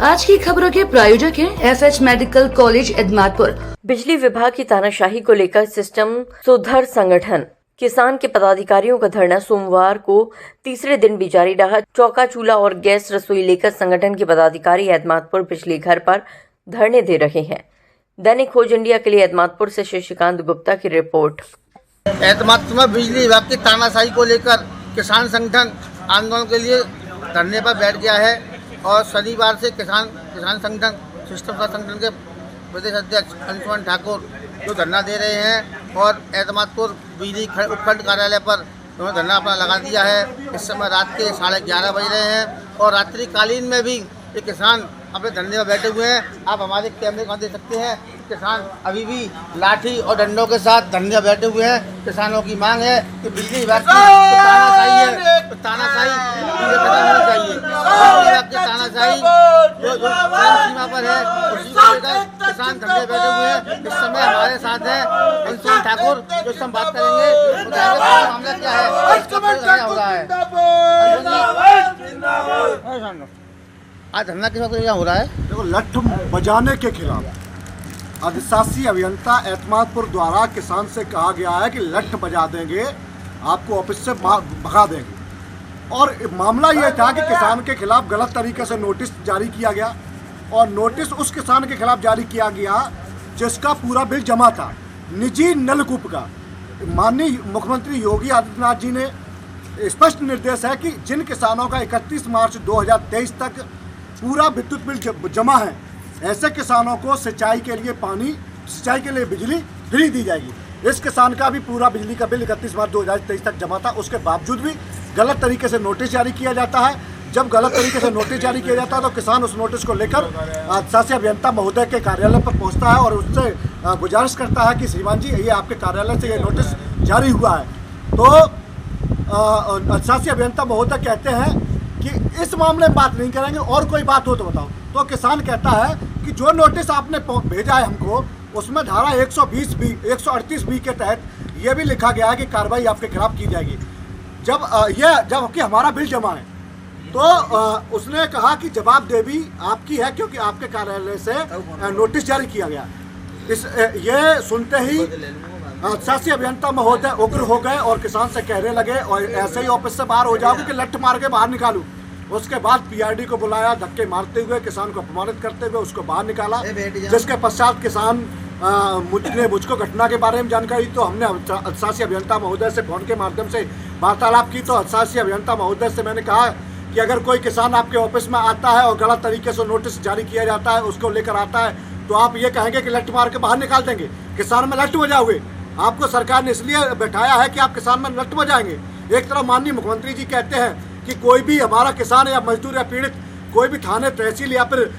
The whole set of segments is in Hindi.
आज की खबरों के प्रायोजक हैं FH मेडिकल कॉलेज एदमातपुर। बिजली विभाग की तानाशाही को लेकर सिस्टम सुधार संगठन किसान के पदाधिकारियों का धरना सोमवार को तीसरे दिन भी जारी रहा। चौका चूल्हा और गैस रसोई लेकर संगठन के पदाधिकारी एदमातपुर बिजली घर पर धरने दे रहे हैं। दैनिक खोज इंडिया के लिए एदमातपुर से शशिकांत गुप्ता की रिपोर्ट। एदमातपुर में बिजली विभाग की तानाशाही को लेकर किसान संगठन आंदोलन के लिए धरने पर बैठ गया है और शनिवार से किसान संगठन सिस्टम का संगठन के प्रदेश अध्यक्ष अंशुमन ठाकुर जो धरना दे रहे हैं और एदमातपुर बिजली उपखंड कार्यालय पर उन्होंने धरना अपना लगा दिया है। इस समय रात के 11:30 बज रहे हैं और रात्रिकालीन में भी ये किसान अपने धरने में बैठे हुए हैं। आप हमारे कैमरे में देख सकते हैं किसान अभी भी लाठी और डंडों के साथ धरने में बैठे हुए हैं। किसानों की मांग है कि बिजली विभाग की तानाशाही खत्म होनी चाहिए। बिजली विभाग की तानाशाही जो सीमा पर है उसी को लेकर किसान धरने बैठे हुए हैं। इस समय हमारे साथ हैं अंशुमन ठाकुर जो हम बात करेंगे मामला क्या है, हो रहा है। आज धरना किस वक्त हो रहा है? देखो, लठ बजाने के खिलाफ अधिशासी अभियंता एतमादपुर द्वारा किसान से कहा गया है कि लठ बजा देंगे, आपको ऑफिस से भगा देंगे। और मामला ये था कि किसान के खिलाफ गलत तरीके से नोटिस जारी किया गया और नोटिस उस किसान के खिलाफ जारी किया गया जिसका पूरा बिल जमा था, निजी नलकूप का। माननीय मुख्यमंत्री योगी आदित्यनाथ जी ने स्पष्ट निर्देश है कि जिन किसानों का 31 मार्च 2023 तक पूरा विद्युत बिल जमा है, ऐसे किसानों को सिंचाई के लिए पानी, सिंचाई के लिए बिजली फ्री दी जाएगी। इस किसान का भी पूरा बिजली का बिल 31 मार्च 2023 तक जमा था, उसके बावजूद भी गलत तरीके से नोटिस जारी किया जाता है। जब गलत तरीके से नोटिस जारी किया जाता है तो किसान उस नोटिस को लेकर अधिशासी अभियंता महोदय के कार्यालय पर पहुंचता है और उससे गुजारिश करता है कि श्रीमान जी, ये आपके कार्यालय से ये नोटिस जारी हुआ है। तो अधिशासी अभियंता महोदय कहते हैं कि इस मामले में बात नहीं करेंगे, और कोई बात हो तो बताओ। तो किसान कहता है कि जो नोटिस आपने भेजा है हमको, उसमें धारा 138B के तहत ये भी लिखा गया है कि कार्रवाई आपके खिलाफ की जाएगी। जबकि हमारा बिल जमा है, तो उसने कहा कि जवाबदेही आपकी है क्योंकि आपके कार्यालय से नोटिस जारी किया गया। ये सुनते ही अधिशासी अभियंता महोदय उग्र हो गए और किसान से कहने लगे, और ऐसे ही ऑफिस से बाहर हो जाओगे कि लठ मार के बाहर निकालूं। उसके बाद पीआरडी को बुलाया, धक्के मारते हुए किसान को अपमानित करते हुए उसको बाहर निकाला। जिसके पश्चात किसान मुझको घटना के बारे में जानकारी, तो हमने अधिशासी अभियंता महोदय से फोन के माध्यम से वार्तालाप की। तो अधिशासी अभियंता महोदय से मैंने कहा कि अगर कोई किसान आपके ऑफिस में आता है और गलत तरीके से नोटिस जारी किया जाता है, उसको लेकर आता है, तो आप ये कहेंगे कि लठ मार के बाहर निकाल देंगे। किसान में लठ बजा हुए आपको सरकार ने इसलिए बैठाया है कि आप किसान में लठ बजाएंगे। एक तरफ माननीय मुख्यमंत्री जी कहते हैं कि कोई भी हमारा किसान या मजदूर या पीड़ित कोई भी थाने, तहसील या फिर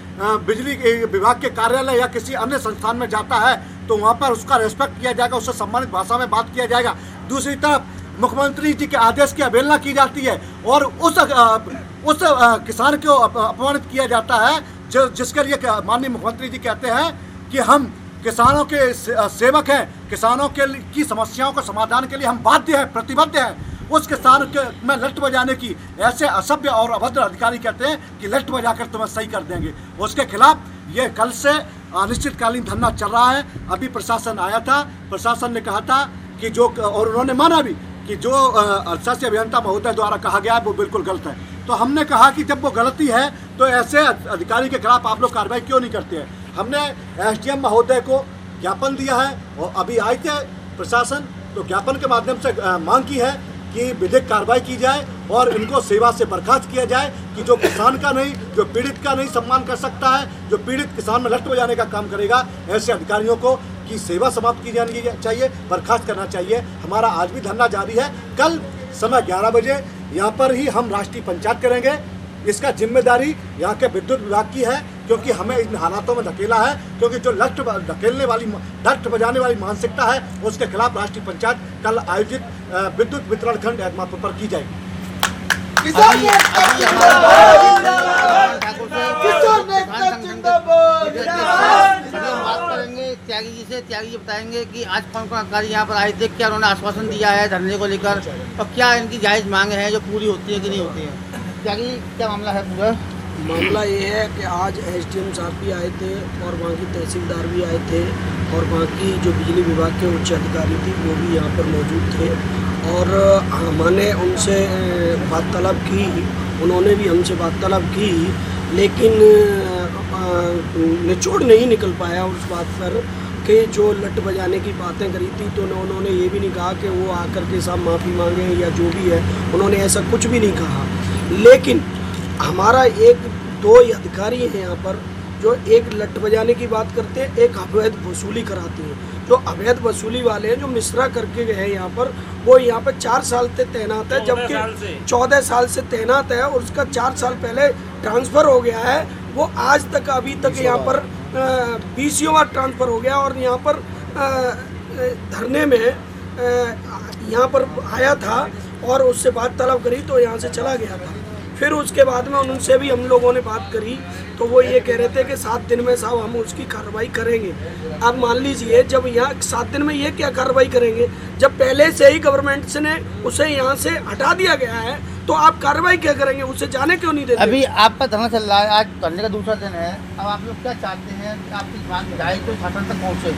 बिजली विभाग के कार्यालय या किसी अन्य संस्थान में जाता है तो वहाँ पर उसका रेस्पेक्ट किया जाएगा, उससे सम्मानित भाषा में बात किया जाएगा। दूसरी तरफ मुख्यमंत्री जी के आदेश की अवहेलना की जाती है और उस किसान को अपमानित किया जाता है जिसके लिए माननीय मुख्यमंत्री जी कहते हैं कि हम किसानों के सेवक हैं, किसानों की समस्याओं के समाधान के लिए हम बाध्य हैं, प्रतिबद्ध हैं। उस किसान के में लठ बजाने की ऐसे असभ्य और अभद्र अधिकारी कहते हैं कि लठ बजाकर तुम्हें सही कर देंगे। उसके खिलाफ ये कल से अनिश्चितकालीन धरना चल रहा है। अभी प्रशासन आया था, प्रशासन ने कहा था कि जो, और उन्होंने माना भी कि जो अधिशासी अभियंता महोदय द्वारा कहा गया है वो बिल्कुल गलत है। तो हमने कहा कि जब वो गलती है तो ऐसे अधिकारी के खिलाफ आप लोग कार्रवाई क्यों नहीं करते हैं। हमने SDM महोदय को ज्ञापन दिया है और अभी आए थे प्रशासन, तो ज्ञापन के माध्यम से मांग की है कि विधिक कार्रवाई की जाए और इनको सेवा से बर्खास्त किया जाए कि जो किसान का नहीं, जो पीड़ित का नहीं सम्मान कर सकता है, जो पीड़ित किसान में लठ बजाने का काम करेगा, ऐसे अधिकारियों को की सेवा समाप्त की जानी चाहिए, बर्खास्त करना चाहिए। हमारा आज भी धरना जारी है। कल समय 11 बजे यहाँ पर ही हम राष्ट्रीय पंचायत करेंगे। इसका जिम्मेदारी यहाँ के विद्युत विभाग की है क्योंकि हमें इन हालातों में धकेला है, क्योंकि जो लठ बजाने वाली मानसिकता है उसके खिलाफ राष्ट्रीय पंचायत कल आयोजित विद्युत वितरण खंड एतमादपुर पर की जाएगी। त्यागी जी से, त्यागी जी बताएंगे कि आज कौन कौन अधिकारी यहाँ पर आए थे, क्या उन्होंने आश्वासन दिया है धरने को लेकर और क्या इनकी जायज़ मांग है जो पूरी होती है कि नहीं होती है। त्यागी, क्या मामला है पूरा? मामला ये है कि आज एसडीएम साहब भी आए थे और वहाँ की तहसीलदार भी आए थे और वहाँ की जो बिजली विभाग के उच्च अधिकारी थी वो भी यहाँ पर मौजूद थे और हमने उनसे वार्तालाप की, उन्होंने भी हमसे वार्तालाप की, लेकिन निचोड़ नहीं निकल पाया उस बात पर कि जो लट बजाने की बातें करी थी तो उन्होंने ये भी नहीं कहा कि वो आकर के साहब माफ़ी मांगे या जो भी है, उन्होंने ऐसा कुछ भी नहीं कहा। लेकिन हमारा एक दो अधिकारी हैं यहाँ पर जो एक लट बजाने की बात करते हैं, एक अवैध वसूली कराते हैं। जो अवैध वसूली वाले हैं जो मिश्रा करके गए हैं यहाँ पर, वो यहाँ पर 4 साल से तैनात है, जबकि 14 साल से तैनात है और उसका 4 साल पहले ट्रांसफ़र हो गया है। वो आज तक अभी तक यहाँ पर 20 बार ट्रांसफ़र हो गया और यहाँ पर धरने में यहाँ पर आया था और उससे वार्तालाप करी तो यहाँ से चला गया था। फिर उसके बाद में उनसे भी हम लोगों ने बात करी तो वो ये कह रहे थे कि 7 दिन में साहब हम उसकी कार्रवाई करेंगे। अब मान लीजिए जब यहाँ 7 दिन में ये क्या कार्रवाई करेंगे, जब पहले से ही गवर्नमेंट से ने उसे यहाँ से हटा दिया गया है तो आप कार्रवाई क्या करेंगे, उसे जाने क्यों नहीं देते? अभी आपका धरना चल रहा है, आज धरने का दूसरा दिन है, अब आप लोग क्या चाहते हैं कि आपकी मांग जाए तो शासन तक पहुँचे?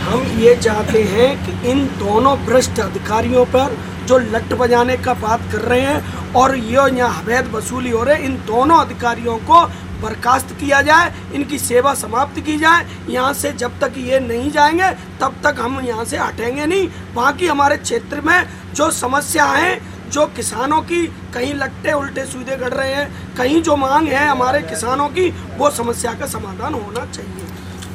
हम ये चाहते हैं कि इन दोनों भ्रष्ट अधिकारियों पर जो लट बजाने का बात कर रहे हैं और ये यहाँ अवैध वसूली हो रहे हैं, इन दोनों अधिकारियों को बर्खास्त किया जाए, इनकी सेवा समाप्त की जाए। यहाँ से जब तक ये नहीं जाएंगे तब तक हम यहाँ से हटेंगे नहीं। बाकी हमारे क्षेत्र में जो समस्या है, जो किसानों की कहीं लट्टे उल्टे सीधे गढ़ रहे हैं, कहीं जो मांग है हमारे किसानों की, वो समस्या का समाधान होना चाहिए।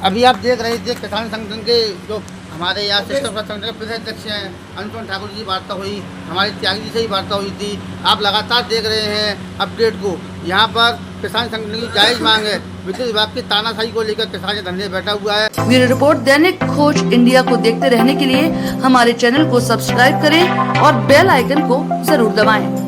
अभी आप देख रहे थे किसान संगठन के जो हमारे यहाँ सिस्टम संगठन के प्रदेश अध्यक्ष हैं अनुपम ठाकुर जी वार्ता हुई, हमारी त्यागी जी से ही वार्ता हुई थी। आप लगातार देख रहे हैं अपडेट को, यहाँ पर किसान संगठन की जायज़ मांग है, विद्युत विभाग की तानाशाही को लेकर किसान धरने बैठा हुआ है। ब्यूरो रिपोर्ट दैनिक खोज इंडिया को देखते रहने के लिए हमारे चैनल को सब्सक्राइब करें और बेल आइकन को जरूर दबाएं।